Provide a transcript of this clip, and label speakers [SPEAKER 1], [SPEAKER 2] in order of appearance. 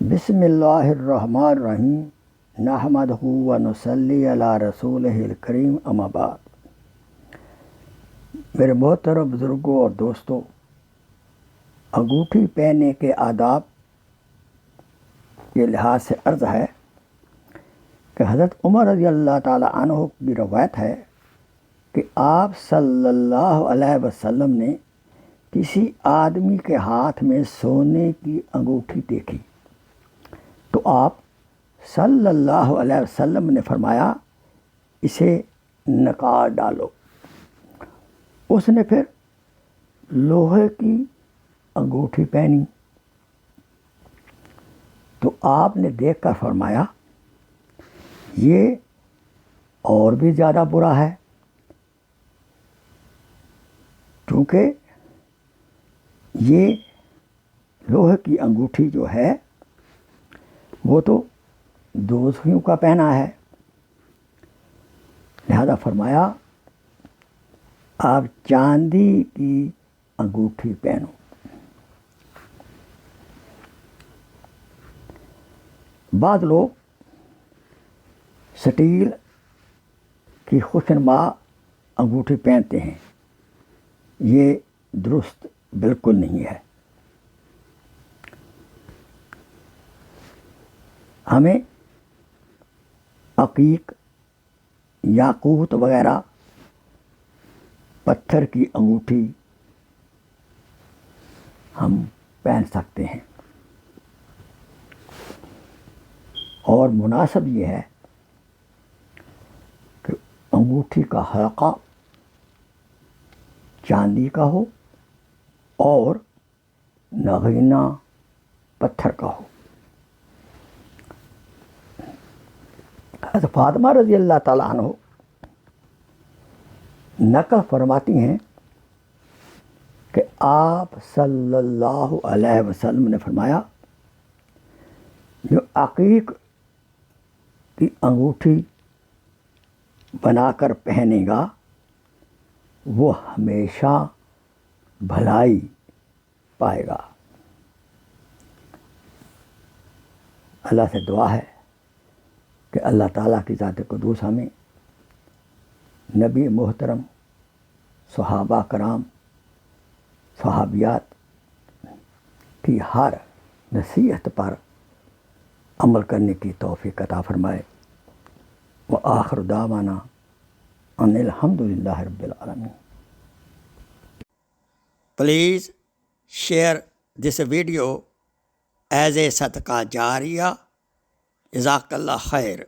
[SPEAKER 1] بسم اللہ الرحمن الرحیم نحمدہ و نصلی علی رسولہ الکریم اما بعد۔ میرے محترم بزرگوں اور دوستوں، انگوٹھی پہننے کے آداب کے لحاظ سے عرض ہے کہ حضرت عمر رضی اللہ تعالی عنہ کی روایت ہے کہ آپ صلی اللہ علیہ وسلم نے کسی آدمی کے ہاتھ میں سونے کی انگوٹھی دیکھی تو آپ صلی اللہ علیہ وسلم نے فرمایا، اسے نکال ڈالو۔ اس نے پھر لوہے کی انگوٹھی پہنی تو آپ نے دیکھ کر فرمایا، یہ اور بھی زیادہ برا ہے، کیونکہ یہ لوہے کی انگوٹھی جو ہے وہ تو دوزخیوں کا پہنا ہے، لہذا فرمایا آپ چاندی کی انگوٹھی پہنو۔ بعض لوگ سٹیل کی خوشنما انگوٹھی پہنتے ہیں، یہ درست بالکل نہیں ہے۔ ہمیں عقیق، یاقوت وغیرہ پتھر کی انگوٹھی ہم پہن سکتے ہیں، اور مناسب یہ ہے کہ انگوٹھی کا حلقہ چاندی کا ہو اور نگینہ پتھر کا ہو۔ حضرت فاطمہ رضی اللہ تعالیٰ عنہ نقل فرماتی ہیں کہ آپ صلی اللہ علیہ وسلم نے فرمایا، جو عقیق کی انگوٹھی بنا کر پہنے گا وہ ہمیشہ بھلائی پائے گا۔ اللہ سے دعا ہے کہ اللہ تعالیٰ کی ذات قدوس ہمیں نبی محترم، صحابہ کرام، صحابیات کی ہر نصیحت پر عمل کرنے کی توفیق عطا فرمائے۔ وآخر دعوانا ان الحمد للہ رب العالمین۔
[SPEAKER 2] Please share this video as a صدقہ جاریہ۔ جزاک اللہ خیر۔